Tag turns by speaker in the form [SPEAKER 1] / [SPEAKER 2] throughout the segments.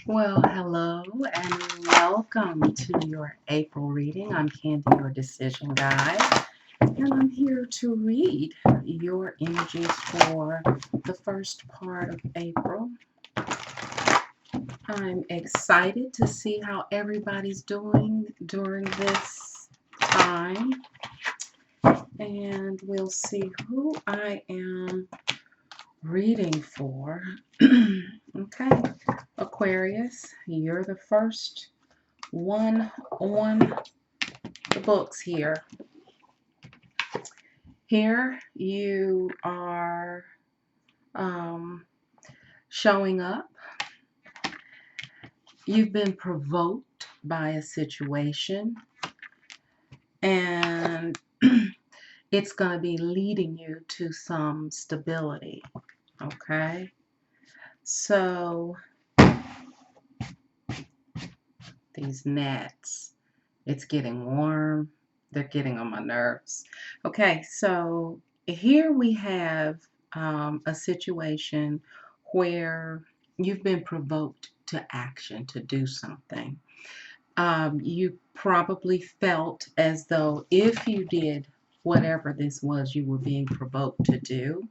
[SPEAKER 1] Well, hello and welcome to your April reading. I'm Candy, your decision guide, and I'm here to read your energies for the first part of April. I'm excited to see how everybody's doing during this time, and we'll see who I am reading for. Okay, Aquarius, you're the first one on the books here. Here you are showing up. You've been provoked by a situation, and it's going to be leading you to some stability. Okay, so these nets, it's getting warm. They're getting on my nerves. Okay, so here we have a situation where you've been provoked to action, to do something. You probably felt as though if you did whatever this was you were being provoked to do,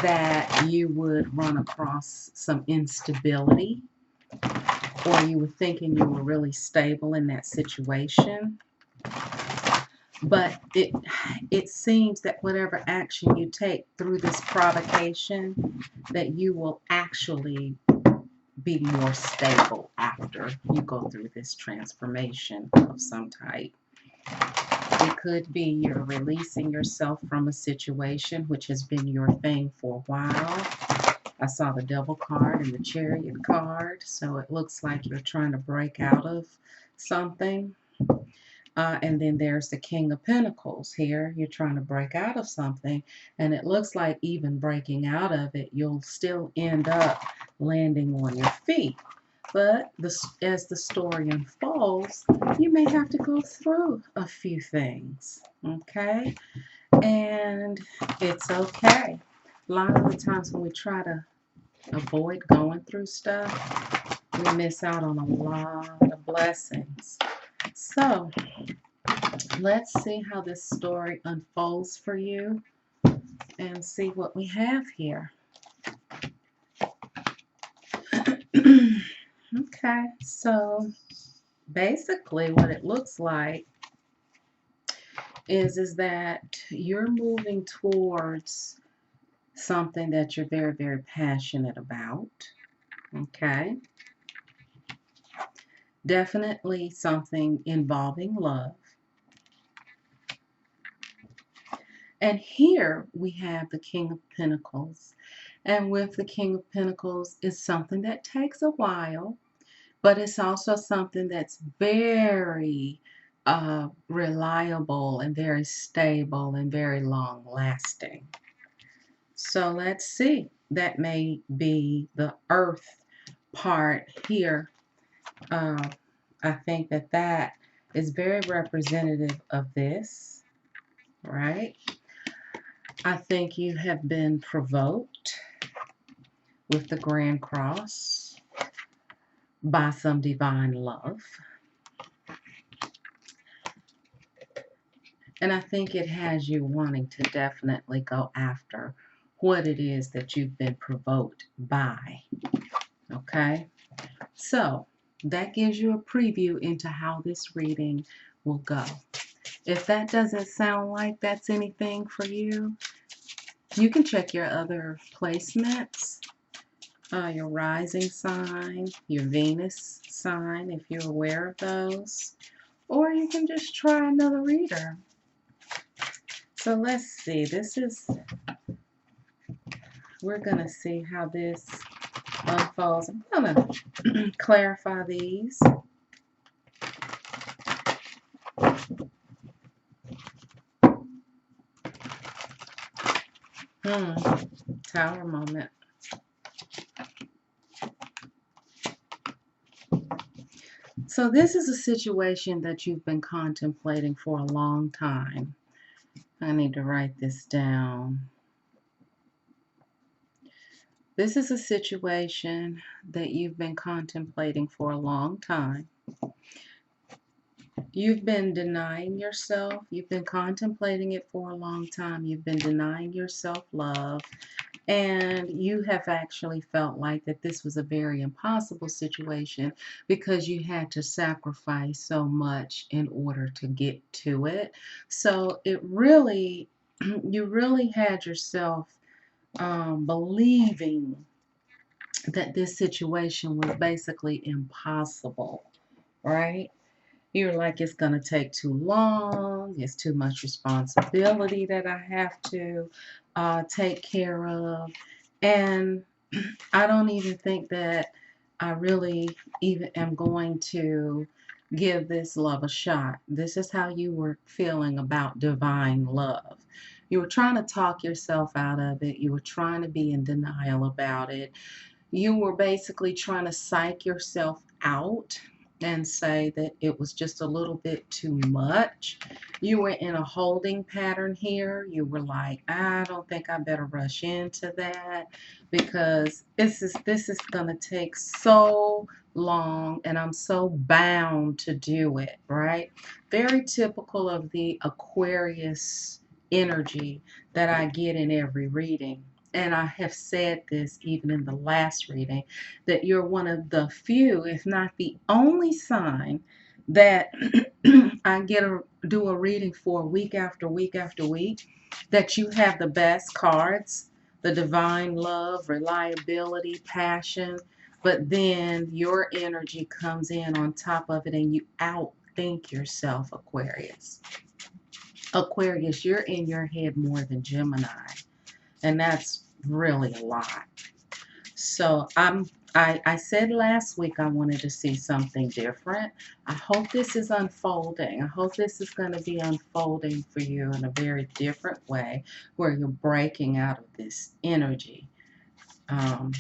[SPEAKER 1] that you would run across some instability, or you were thinking you were really stable in that situation. But it seems that whatever action you take through this provocation, that you will actually be more stable after you go through this transformation of some type. It could be you're releasing yourself from a situation which has been your thing for a while. I saw the Devil card and the Chariot card, so it looks like you're trying to break out of something. And then there's the King of Pentacles here. You're trying to break out of something, and it looks like even breaking out of it, you'll still end up landing on your feet. But as the story unfolds, you may have to go through a few things, okay? And it's okay. A lot of the times when we try to avoid going through stuff, we miss out on a lot of blessings. So, let's see how this story unfolds for you and see what we have here. Okay, so basically what it looks like is that you're moving towards something that you're very, very passionate about. Okay, definitely something involving love. And here we have the King of Pentacles. And with the King of Pentacles is something that takes a while, but it's also something that's very reliable and very stable and very long lasting. So let's see. That may be the earth part here. I think that is very representative of this, right? I think you have been provoked with the Grand Cross by some divine love. And I think it has you wanting to definitely go after what it is that you've been provoked by. Okay? So that gives you a preview into how this reading will go. If that doesn't sound like that's anything for you, you can check your other placements, your rising sign, your Venus sign, if you're aware of those, or you can just try another reader. So let's see, we're going to see how this unfolds. I'm going to clarify these. Tower moment. So this is a situation that you've been contemplating for a long time. I need to write this down. This is a situation that you've been contemplating for a long time. You've been denying yourself. You've been contemplating it for a long time. You've been denying yourself love. And you have actually felt like that this was a very impossible situation because you had to sacrifice so much in order to get to it. So it really, you really had yourself believing that this situation was basically impossible, right? You're like, it's going to take too long. It's too much responsibility that I have to take care of. And I don't even think that I really even am going to give this love a shot. This is how you were feeling about divine love. You were trying to talk yourself out of it. You were trying to be in denial about it. You were basically trying to psych yourself out and say that it was just a little bit too much. You were in a holding pattern here. You were like, I don't think I better rush into that because this is going to take so long and I'm so bound to do it, right? Very typical of the Aquarius energy that I get in every reading. And I have said this even in the last reading, that you're one of the few, if not the only sign that I do a reading for week after week after week, that you have the best cards, the divine love, reliability, passion, but then your energy comes in on top of it and you outthink yourself, Aquarius. Aquarius, you're in your head more than Gemini. And that's really a lot. So I said last week I wanted to see something different. I hope this is unfolding. I hope this is going to be unfolding for you in a very different way where you're breaking out of this energy. Um,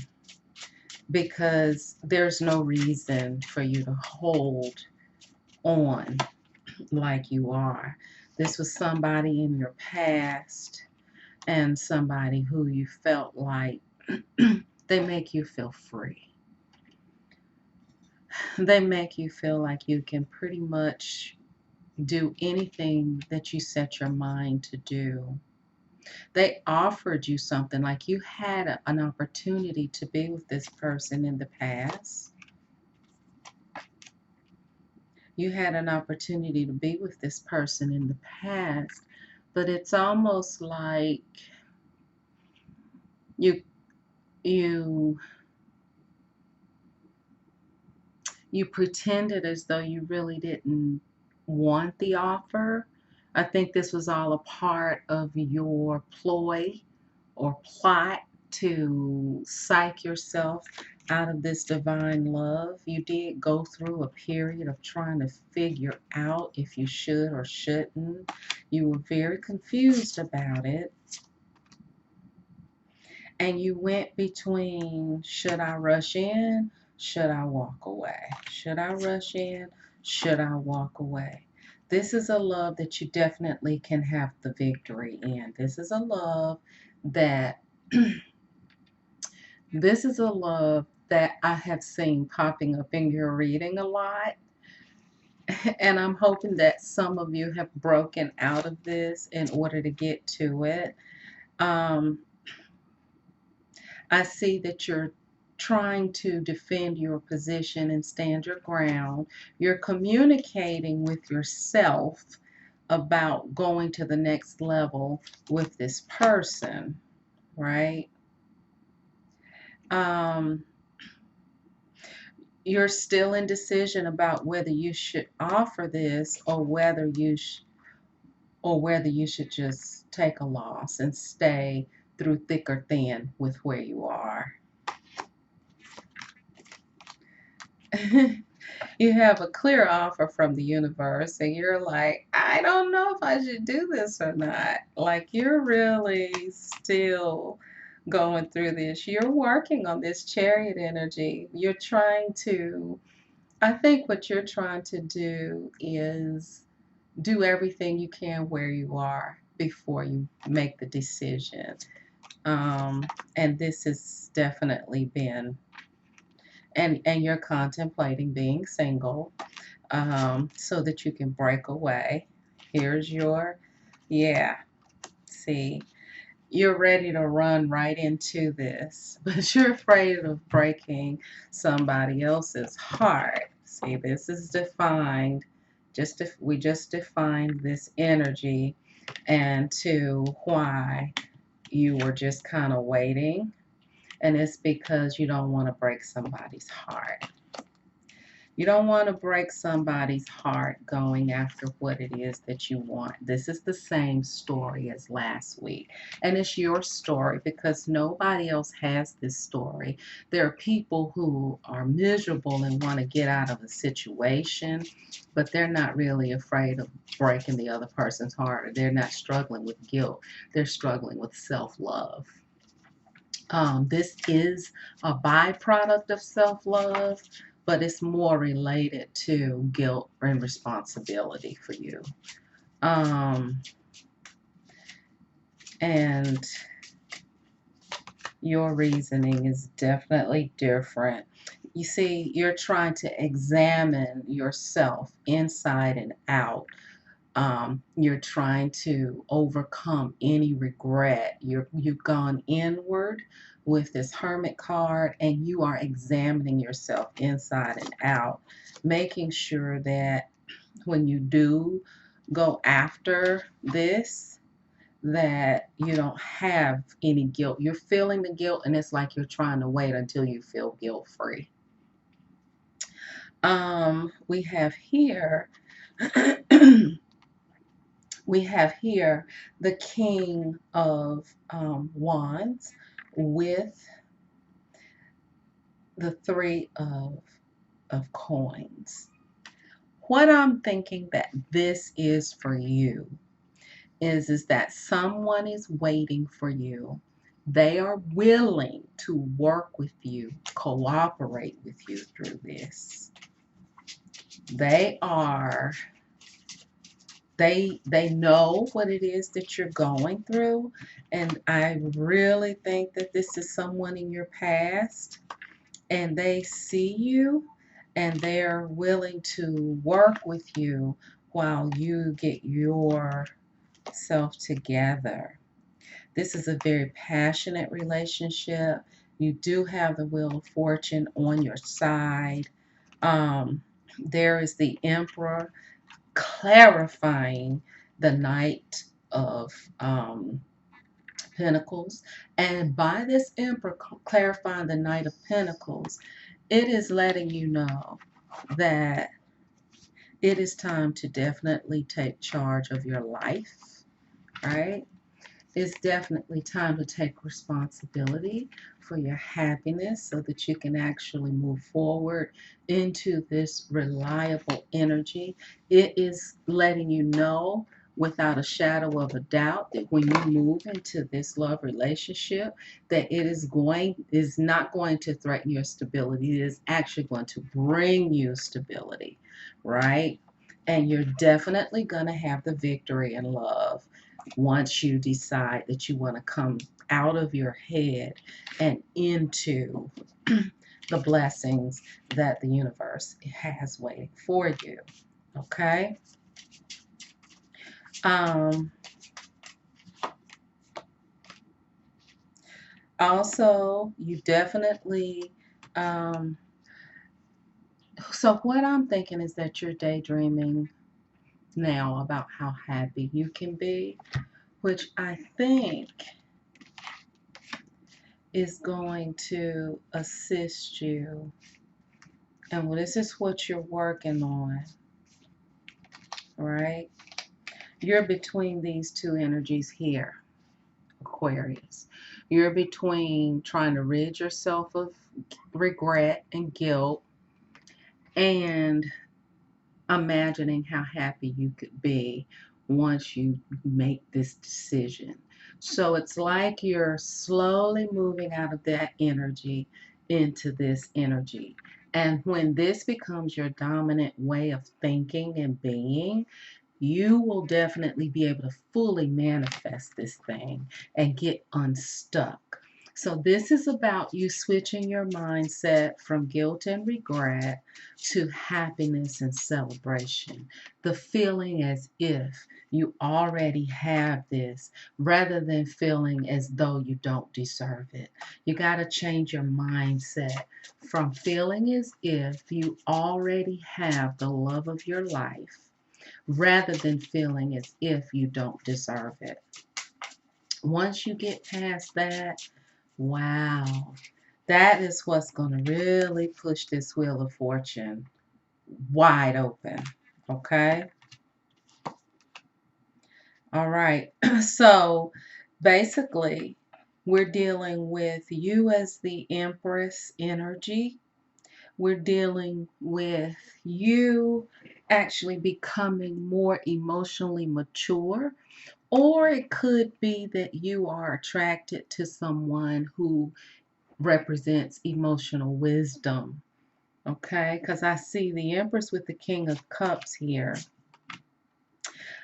[SPEAKER 1] because there's no reason for you to hold on like you are. This was somebody in your past and somebody who you felt like they make you feel free. They make you feel like you can pretty much do anything that you set your mind to do. They offered you something, like you had an opportunity to be with this person in the past. You had an opportunity to be with this person in the past, but it's almost like you you you pretended as though you really didn't want the offer. I think this was all a part of your ploy or plot to psych yourself out of this divine love. You did go through a period of trying to figure out if you should or shouldn't. You were very confused about it. And you went between, should I rush in? Should I walk away? Should I rush in? Should I walk away? This is a love that you definitely can have the victory in. This is a love that this is a love that I have seen popping up in your reading a lot. And I'm hoping that some of you have broken out of this in order to get to it. Um, I see that you're trying to defend your position and stand your ground. You're communicating with yourself about going to the next level with this person, right? Um, you're still in decision about whether you should offer this or whether you should just take a loss and stay through thick or thin with where you are. You have a clear offer from the universe and you're like, I don't know if I should do this or not. Like, you're really still going through this. You're working on this chariot energy. You're trying to, I think what you're trying to do is do everything you can where you are before you make the decision. And this has definitely been, and you're contemplating being single, so that you can break away. Here's your, yeah, see, you're ready to run right into this, but you're afraid of breaking somebody else's heart. See, this is defined, just if we just defined this energy and to why you were just kind of waiting, and it's because you don't want to break somebody's heart. You don't want to break somebody's heart going after what it is that you want. This is the same story as last week. And it's your story because nobody else has this story. There are people who are miserable and want to get out of a situation, but they're not really afraid of breaking the other person's heart. Or they're not struggling with guilt. They're struggling with self-love. This is a byproduct of self-love, but it's more related to guilt and responsibility for you. Um, and your reasoning is definitely different. You see, you're trying to examine yourself inside and out. You're trying to overcome any regret. You've gone inward with this hermit card and you are examining yourself inside and out, making sure that when you do go after this, that you don't have any guilt. You're feeling the guilt and it's like you're trying to wait until you feel guilt free. We have here we have here the King of Wands with the Three of Coins. What I'm thinking that this is for you is that someone is waiting for you. They are willing to work with you, cooperate with you through this. They are they know what it is that you're going through, and I really think that this is someone in your past, and they see you and they're willing to work with you while you get yourself together. This is a very passionate relationship. You do have the Wheel of Fortune on your side. um, there is the Emperor clarifying the Knight of Pentacles. And by this Emperor clarifying the Knight of Pentacles, it is letting you know that it is time to definitely take charge of your life, right? It's definitely time to take responsibility for your happiness so that you can actually move forward into this reliable energy. It is letting you know without a shadow of a doubt that when you move into this love relationship, that is not going to threaten your stability. It is actually going to bring you stability, right? And you're definitely going to have the victory in love once you decide that you want to come out of your head and into the blessings that the universe has waiting for you. Okay? Um, Also, you definitely, um, so what I'm thinking is that you're daydreaming now about how happy you can be, which I think is going to assist you. And well, this is what you're working on, right? You're between these two energies here, Aquarius. You're between trying to rid yourself of regret and guilt and imagining how happy you could be once you make this decision. So it's like you're slowly moving out of that energy into this energy. And when this becomes your dominant way of thinking and being, you will definitely be able to fully manifest this thing and get unstuck. So this is about you switching your mindset from guilt and regret to happiness and celebration. The feeling as if you already have this rather than feeling as though you don't deserve it. You got to change your mindset from feeling as if you already have the love of your life rather than feeling as if you don't deserve it. Once you get past that, wow, that is what's going to really push this wheel of fortune wide open. Okay? All right. So basically, we're dealing with you as the Empress energy. We're dealing with you actually becoming more emotionally mature. Or it could be that you are attracted to someone who represents emotional wisdom. Okay, because I see the Empress with the King of Cups here.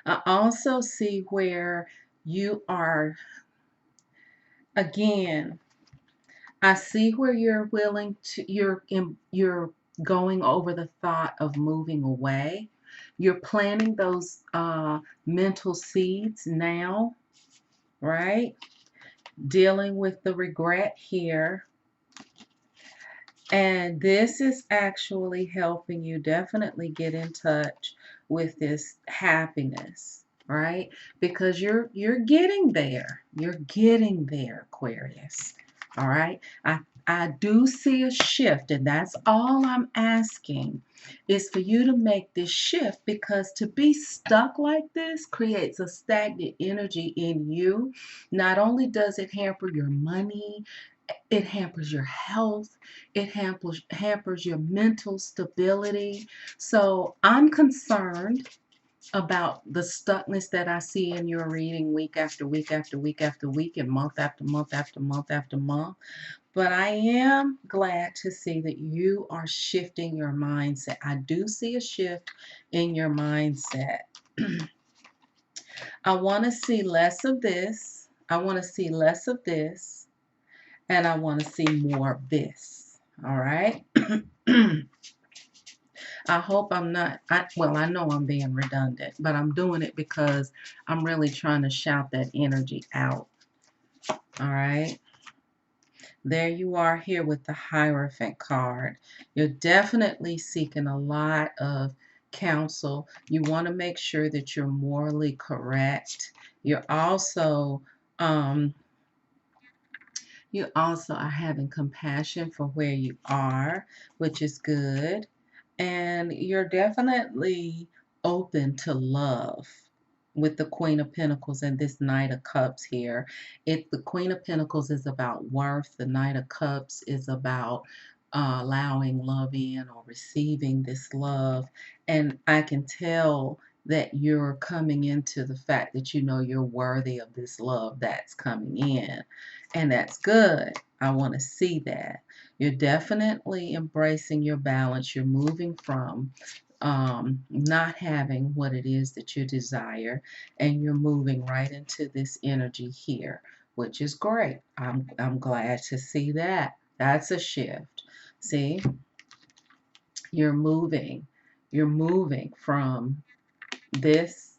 [SPEAKER 1] I also see where you are, again, I see where you're willing to, you're going over the thought of moving away. You're planting those mental seeds now, right? Dealing with the regret here. And this is actually helping you definitely get in touch with this happiness, right? Because you're getting there. You're getting there, Aquarius. All right? I do see a shift, and that's all I'm asking is for you to make this shift, because to be stuck like this creates a stagnant energy in you. Not only does it hamper your money, it hampers your health, it hampers your mental stability. So I'm concerned about the stuckness that I see in your reading week after week after week after week and month after month after month after month. But I am glad to see that you are shifting your mindset. I do see a shift in your mindset. I want to see less of this. I want to see less of this. And I want to see more of this. All right. I hope I'm not, well, I know I'm being redundant, but I'm doing it because I'm really trying to shout that energy out. All right. There you are here with the Hierophant card. You're definitely seeking a lot of counsel. You want to make sure that you're morally correct. You're also, um, you also are having compassion for where you are, which is good. And you're definitely open to love with the Queen of Pentacles and this Knight of Cups here. If the Queen of Pentacles is about worth, the Knight of Cups is about allowing love in or receiving this love. And I can tell that you're coming into the fact that you know you're worthy of this love that's coming in. And that's good. I want to see that. You're definitely embracing your balance. You're moving from not having what it is that you desire, and you're moving right into this energy here, which is great. I'm glad to see that. That's a shift. See, you're moving. You're moving from this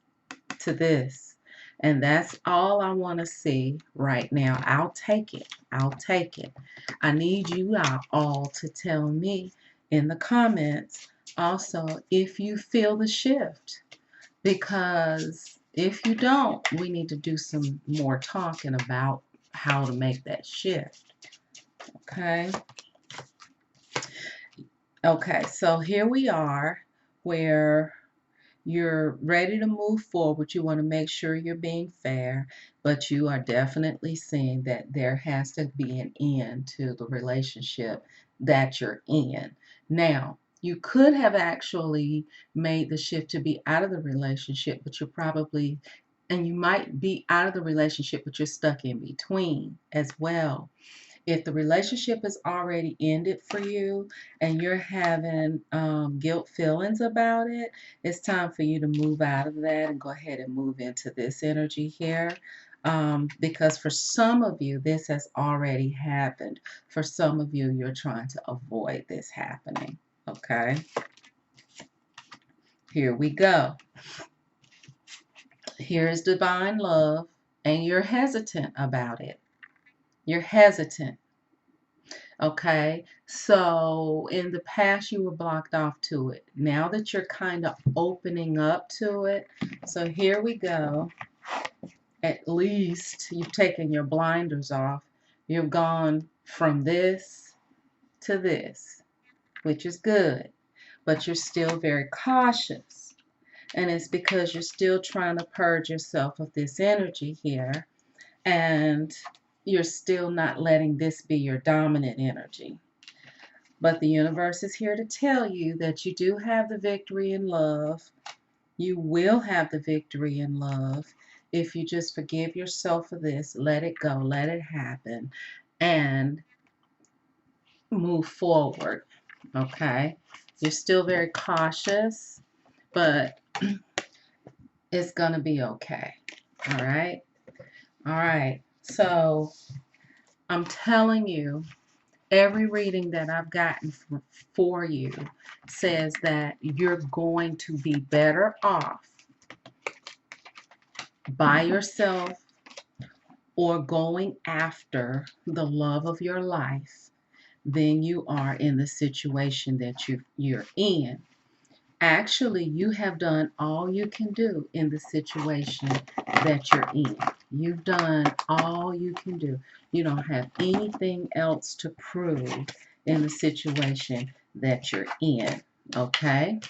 [SPEAKER 1] to this. And that's all I want to see right now. I'll take it. I'll take it. I need you all to tell me in the comments also if you feel the shift. Because if you don't, we need to do some more talking about how to make that shift. Okay. Okay, so here we are where you're ready to move forward. You want to make sure you're being fair, but you are definitely seeing that there has to be an end to the relationship that you're in. Now, you could have actually made the shift to be out of the relationship, but you're probably, and you might be out of the relationship, but you're stuck in between as well. If the relationship is already ended for you and you're having guilt feelings about it, it's time for you to move out of that and go ahead and move into this energy here. Because for some of you, this has already happened. For some of you, you're trying to avoid this happening. Okay, here we go. Here is divine love, and you're hesitant about it. You're hesitant. Okay, so in the past you were blocked off to it. Now that you're kind of opening up to it, so here we go. At least you've taken your blinders off. You've gone from this to this, which is good, but you're still very cautious. And it's because you're still trying to purge yourself of this energy here, and you're still not letting this be your dominant energy. But the universe is here to tell you that you do have the victory in love. You will have the victory in love if you just forgive yourself for this, let it go, let it happen, and move forward. Okay? You're still very cautious, but it's going to be okay. All right? All right. So I'm telling you, every reading that I've gotten for you says that you're going to be better off by yourself or going after the love of your life than you are in the situation that you're in. Actually, you have done all you can do in the situation that you're in. You've done all you can do. You don't have anything else to prove in the situation that you're in. Okay?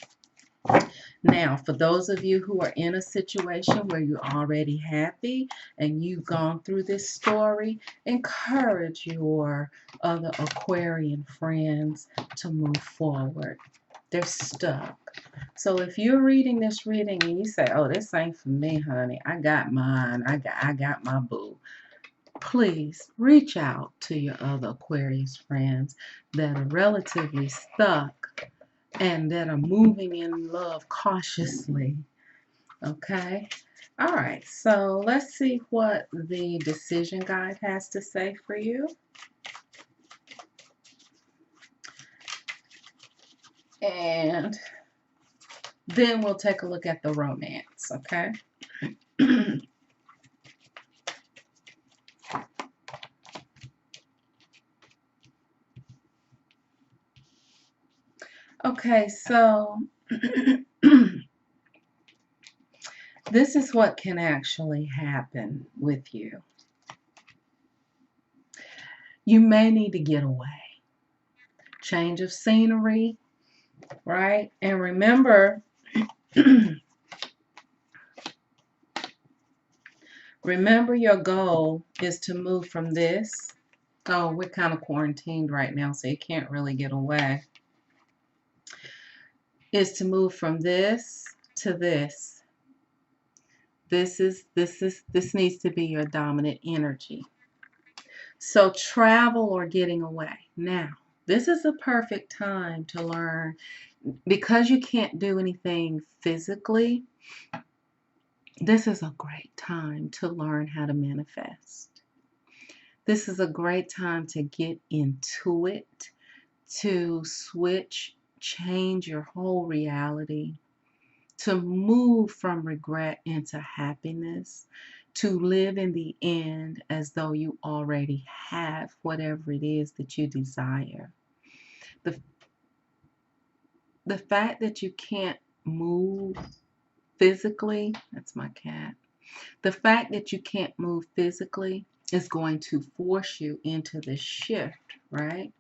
[SPEAKER 1] Now, for those of you who are in a situation where you're already happy and you've gone through this story, encourage your other Aquarian friends to move forward. They're stuck. So if you're reading this reading and you say, "Oh, this ain't for me, honey. I got mine. I got my boo." Please reach out to your other Aquarius friends that are relatively stuck and that are moving in love cautiously. Okay? All right. So let's see what the decision guide has to say for you. And then we'll take a look at the romance, okay? Okay, so this is what can actually happen with you. You may need to get away. Change of scenery, right? And remember, remember your goal is to move from this. Oh, we're kind of quarantined right now, so you can't really get away. Is to move from this to this. This needs to be your dominant energy. So travel or getting away. Now, this is a perfect time to learn, because you can't do anything physically. This is a great time to learn how to manifest. This is a great time to get into it, to switch, change your whole reality, to move from regret into happiness, to live in the end as though you already have whatever it is that you desire. The fact that you can't move physically, that's my cat. The fact that you can't move physically is going to force you into this shift, right?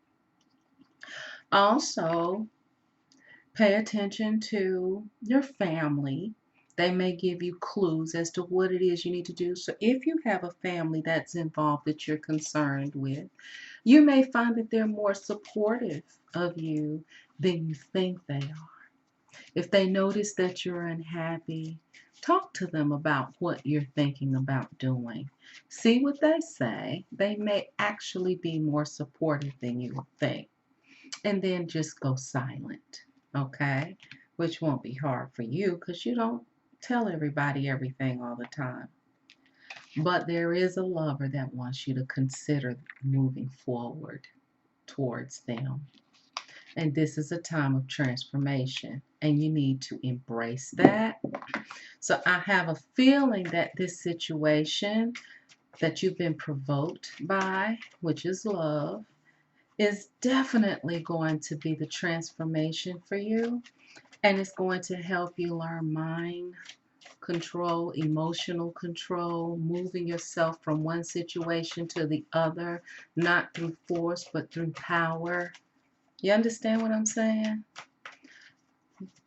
[SPEAKER 1] Also, pay attention to your family. They may give you clues as to what it is you need to do. So if you have a family that's involved that you're concerned with, you may find that they're more supportive of you than you think they are. If they notice that you're unhappy, Talk to them about what you're thinking about doing. See what they say. They may actually be more supportive than you would think. And then just go silent, okay? Which won't be hard for you because you don't tell everybody everything all the time. But there is a lover that wants you to consider moving forward towards them. And this is a time of transformation, and you need to embrace that. So I have a feeling that this situation that you've been provoked by, which is love, is definitely going to be the transformation for you. And it's going to help you learn mind control, emotional control, moving yourself from one situation to the other, not through force, but through power. You understand what I'm saying?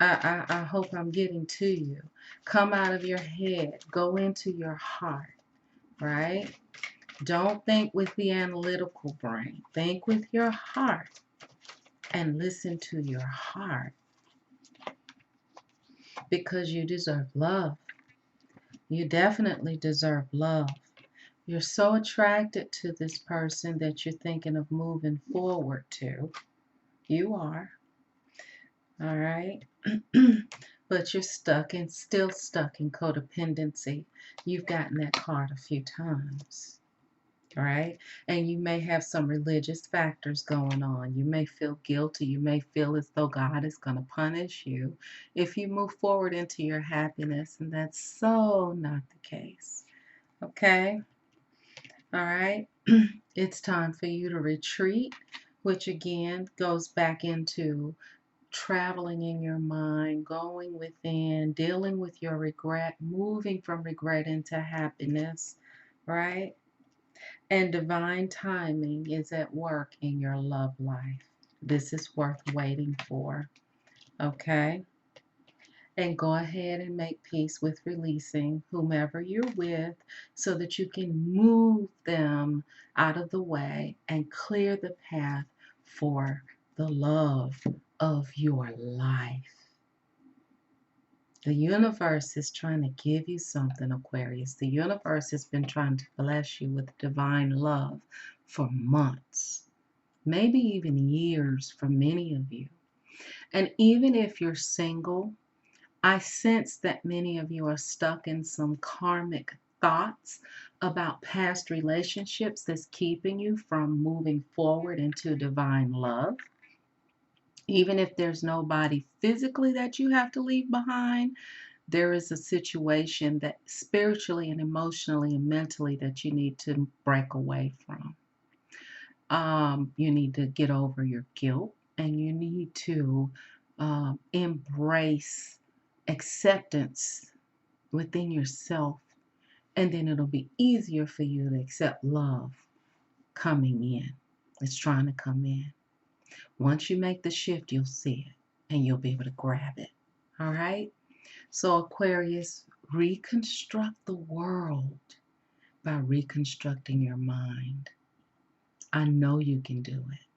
[SPEAKER 1] I hope I'm getting to you. Come out of your head, go into your heart, right? Don't think with the analytical brain. Think with your heart and listen to your heart because you deserve love. You definitely deserve love. You're so attracted to this person that you're thinking of moving forward to. You are, all right? But you're still stuck in codependency. You've gotten that card a few times. All right. And you may have some religious factors going on. You may feel guilty. You may feel as though God is going to punish you if you move forward into your happiness. And that's so not the case. Okay. All right. It's time for you to retreat, which again goes back into traveling in your mind, going within, dealing with your regret, moving from regret into happiness, right? And divine timing is at work in your love life. This is worth waiting for, okay? And go ahead and make peace with releasing whomever you're with so that you can move them out of the way and clear the path for the love of your life. The universe is trying to give you something, Aquarius. The universe has been trying to bless you with divine love for months, maybe even years for many of you. And even if you're single, I sense that many of you are stuck in some karmic thoughts about past relationships that's keeping you from moving forward into divine love. Even if there's nobody physically that you have to leave behind, there is a situation that spiritually and emotionally and mentally that you need to break away from. You need to get over your guilt and you need to embrace acceptance within yourself, and then it'll be easier for you to accept love coming in. It's trying to come in. Once you make the shift, you'll see it and you'll be able to grab it. All right? So, Aquarius, reconstruct the world by reconstructing your mind. I know you can do it.